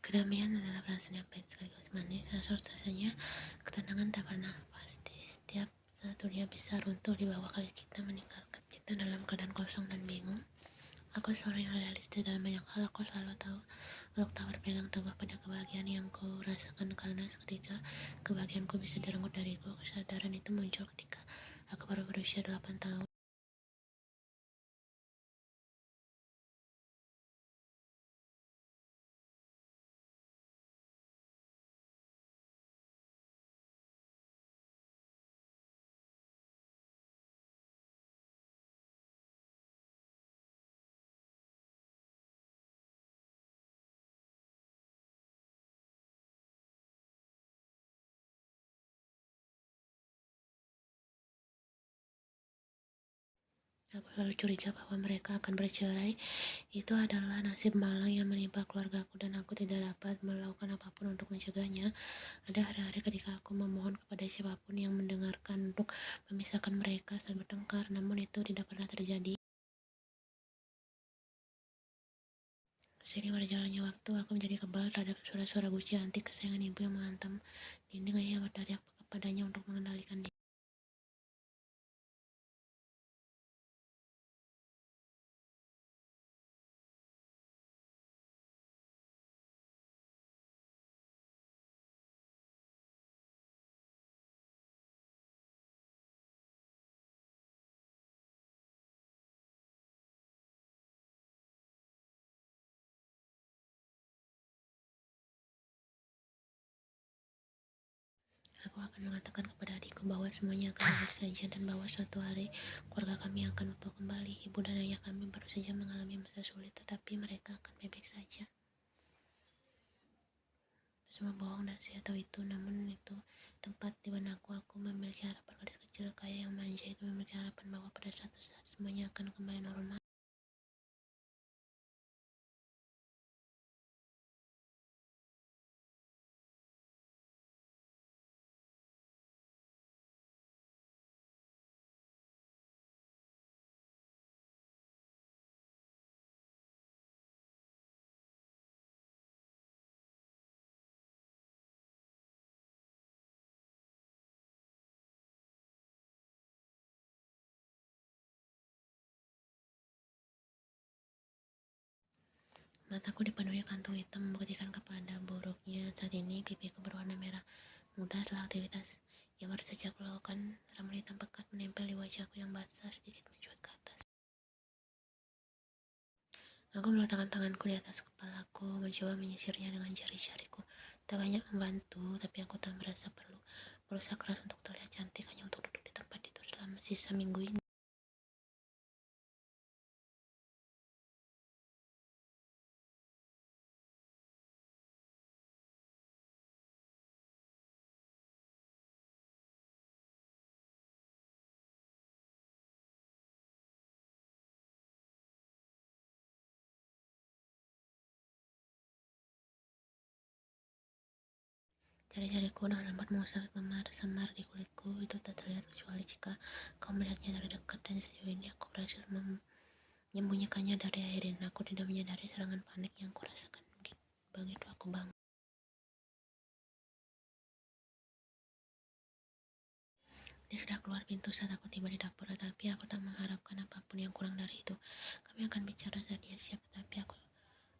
Kedamaian adalah perasaan yang pahit sekaligus manis, rasanya ketenangan tak pernah pasti. Setiap saat dunia bisa runtuh di bawah kaki kita, meninggalkan kita dalam keadaan kosong dan bingung. Aku seorang yang realistis dalam banyak hal. Aku selalu tahu untuk tak berpegang teguh pada kebahagiaan yang ku rasakan, karena seketika kebahagiaanku bisa direnggut dariku. Kesadaran itu muncul ketika aku baru berusia 8 tahun. Aku selalu curiga bahwa mereka akan bercerai. Itu adalah nasib malang yang menimpa keluargaku, dan aku tidak dapat melakukan apapun untuk mencegahnya. Ada hari-hari ketika aku memohon kepada siapapun yang mendengarkan untuk memisahkan mereka saat bertengkar, namun itu tidak pernah terjadi. Seiring berjalannya waktu, aku menjadi kebal terhadap suara-suara guci antik kesayangan ibu yang menghantam dinding. Ayah berteriak kepadanya untuk mengendalikan dia. Aku akan mengatakan kepada adikku bahwa semuanya akan baik saja, dan bahwa suatu hari keluarga kami akan utuh kembali. Ibu dan ayah kami baru saja mengalami masa sulit, tetapi mereka akan baik-baik saja. Semua bohong dan saya tahu itu, namun itu tempat di benakku. Aku memiliki harapan. Gadis kecil kaya yang manja itu memiliki harapan bahwa pada suatu saat semuanya akan kembali normal. Mataku dipenuhi kantung hitam, membuktikan kepada buruknya saat ini pipiku berwarna merah muda setelah aktivitas yang baru saja aku lakukan. Rambut hitam pekat menempel di wajahku yang basah, sedikit mencuat ke atas. Aku meletakkan tanganku di atas kepalaku, mencoba menyisirnya dengan jari-jariku. Tak banyak membantu, tapi aku tak merasa perlu berusaha keras untuk terlihat cantik hanya untuk duduk di tempat tidur selama sisa minggu ini. Jari-jariku dengan lembat mengusap samar di kulitku. Itu tak terlihat kecuali jika kau melihatnya dari dekat, dan sejauh ini aku berhasil menyembunyikannya dari Airin. Aku tidak menyadari serangan panik yang kurasakan begitu aku bangun. Dia sudah keluar pintu saat aku tiba di dapur, tetapi aku tak mengharapkan apapun yang kurang dari itu. Kami akan bicara saat dia siap, tetapi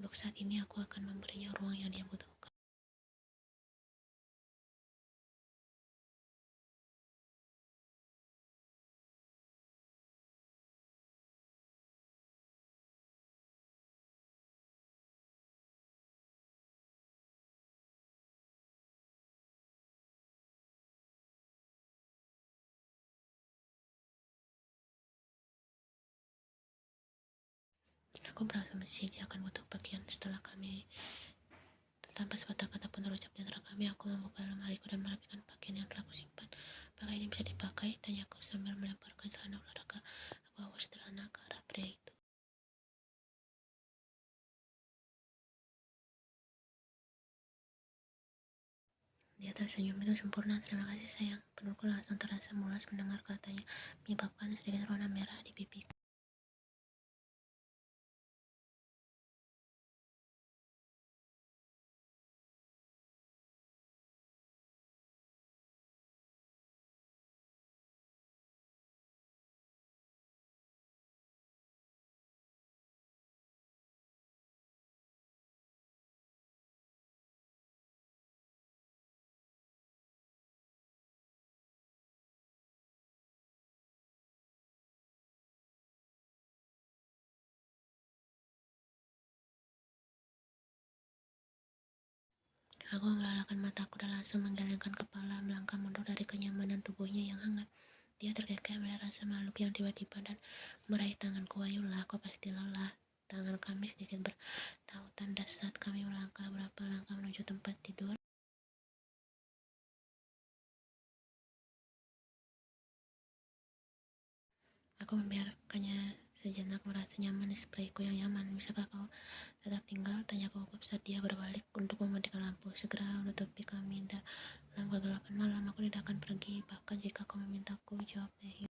untuk saat ini aku akan memberinya ruang yang dia butuhkan. Aku berasumsi dia akan butuh pakaian. Setelah kami tanpa sepatah kata pun terucap di antara kami, aku membuka lemariku dan merapikan pakaian yang telah kusimpan. Apakah ini bisa dipakai? Tanyaku sambil melemparkan celana olahraga ke bawah celana ke arah pria itu. Dia tersenyum, itu sempurna. Terima kasih sayang. Pelukku langsung terasa mulas mendengar katanya, menyebabkan sedikit warna merah di pipiku. Aku mengelalakan mataku dan langsung menggelengkan kepala, melangkah mundur dari kenyamanan tubuhnya yang hangat. Dia terkekeh melihat rasa makhluk yang tiba-tiba dan meraih tanganku. Ayolah, kau pasti lelah. Tangan kami sedikit bertautan dan saat kami melangkah berapa langkah menuju tempat tidur. Aku membiarkannya sejenak merasa nyaman di sebelahku yang nyaman. Bisakah kau tetap tinggal? Tanyaku gugup saat dia berbalik untuk mematikan lampu. Segera menutupi kami dalam kegelapan malam. Aku tidak akan pergi, bahkan jika kau memintaku, jawab Taehyung.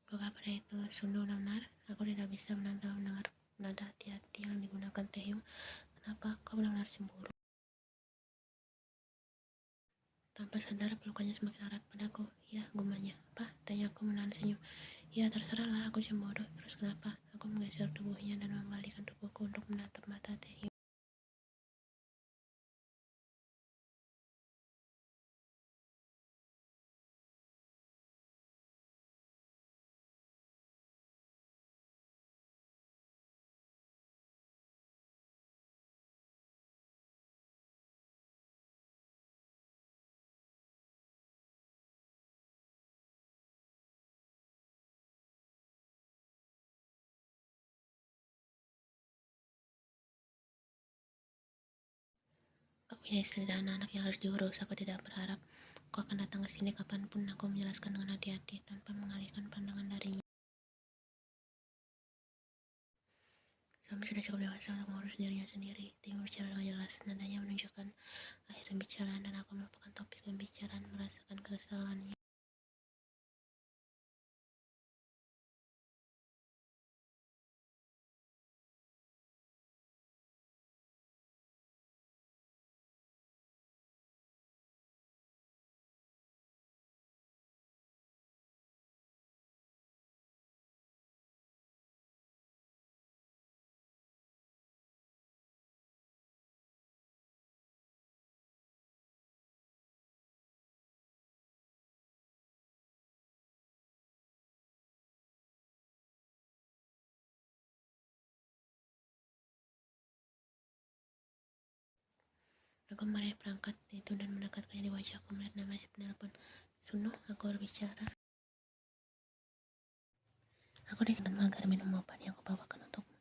Bukan pada itu, Sunu benar. Aku tidak bisa mendengar nada hati-hati yang digunakan Taehyung. Kenapa kau benar-benar cemburu? Tanpa sadar, pelukannya semakin erat padaku. Ya, gumanya. Apa? Tanya aku menahan senyum. Ya, terserahlah, aku cemburu. Terus kenapa? Aku menggeser tubuhnya dan membalikkan tubuhku untuk menatap mata Taehyung. Kau punya istri dan anak yang harus diurus. Aku tidak berharap kau akan datang ke sini kapanpun. Aku menjelaskan dengan hati-hati tanpa mengalihkan pandangan darinya. Suami sudah cukup dewasa untuk mengurus dirinya sendiri. Taehyung berbicara dengan jelas. Nadanya menunjukkan akhir pembicaraan dan aku melupakan topik pembicaraan, merasakan kesalahannya. Aku meraih perangkat itu dan mendekatkannya di wajahku melihat nama si penelpon. Sunu, aku berbicara. Aku disini agar minum obat yang aku bawakan untukmu.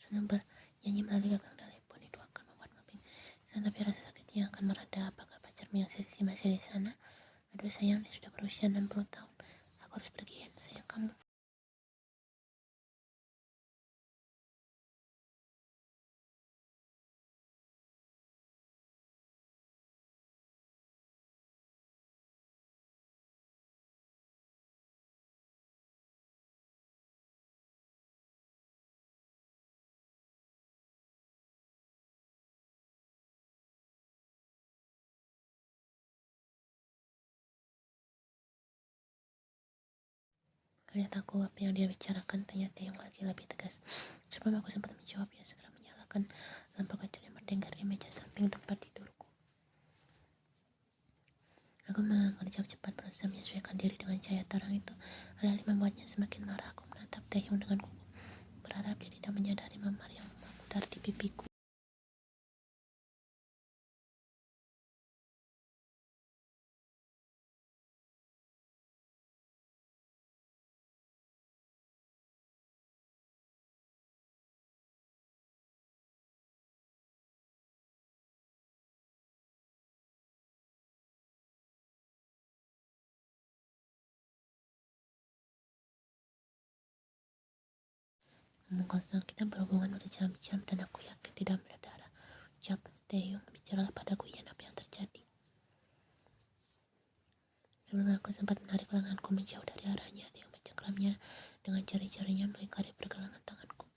Sunu bernyanyi melalui gagang telepon. Itu akan membuatmu pingsan, tapi rasa sakitnya akan mereda. Apakah pacarmu yang seksi masih di sana? Aduh sayang, dia sudah berusia 60 tahun. Aku harus pergi, sayang kamu. Lihat aku, apa yang dia bicarakan? Tanya Taehyung lagi lebih tegas. Sebelum aku sempat menjawab, dia segera menyalakan lampu kecil yang bertengkar di meja samping tempat tidurku. Aku mengerjap cepat, berusaha menyesuaikan diri dengan cahaya terang itu. Alih-alih membuatnya semakin marah, aku menatap Taehyung dengan gugup, berharap dia tidak menyadari memar yang memudar di pipiku. Omong kosong, kita berhubungan berjam-jam dan aku yakin tidak berdarah. Ucap Taehyung, bicaralah padaku, Yan, apa yang terjadi? Sebelum aku sempat menarik lenganku menjauh dari arahnya, Taehyung mencengkramnya dengan jari-jarinya melingkari pergelangan tanganku.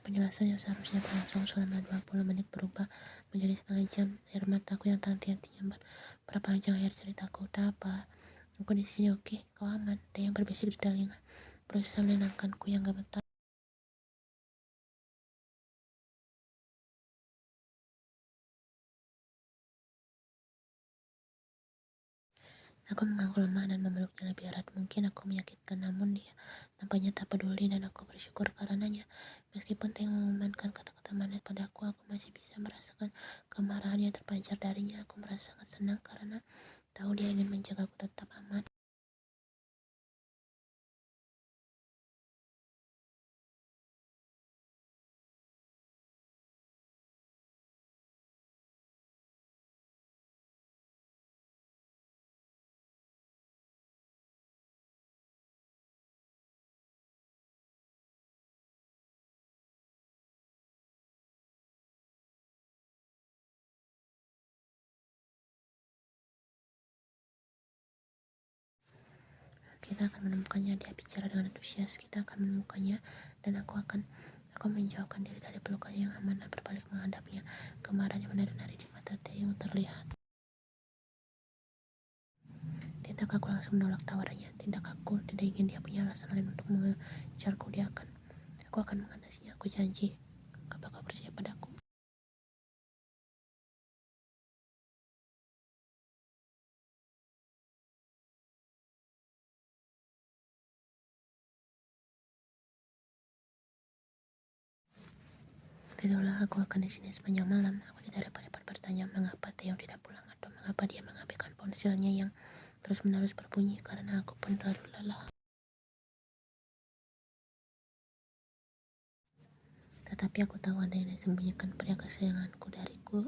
Penjelasan yang seharusnya berlangsung selama 20 menit berubah menjadi setengah jam. Air mataku yang tak henti-hentinya berpanjang. Air ceritaku, tak apa. Aku di sini, oke? Kau aman. Ada yang berbisik di telinga, berusaha menenangkanku yang gak betah. Aku mengaku lemah dan memeluknya lebih erat. Mungkin aku menyakitkan, namun dia tampaknya tak peduli dan aku bersyukur karenanya. Meskipun Teng mengumandangkan kata-kata manis padaku, aku masih bisa merasakan kemarahan yang terpancar darinya. Aku merasa sangat senang karena tahu dia ingin menjagaku tetap aman. Kita akan menemukannya, dia bicara dengan antusias. Kita akan menemukannya dan aku menjauhkan diri dari pelukan yang aman dan berbalik menghadapnya. Kemarahan yang menari-nari di mata Theo terlihat. Tidak, aku langsung menolak tawarannya. Tidak, aku tidak ingin dia punya alasan lain untuk mengejarku. Aku akan mengatasinya. Aku janji. Apa kau percaya padaku? Tidaklah, aku akan di sini sepanjang malam. Aku tidak repot-repot bertanya mengapa Theo tidak pulang atau mengapa dia mengabaikan ponselnya yang terus-menerus berbunyi, karena aku pun terlalu lelah. Tetapi aku tahu ada yang disembunyikan pria kesayanganku dariku.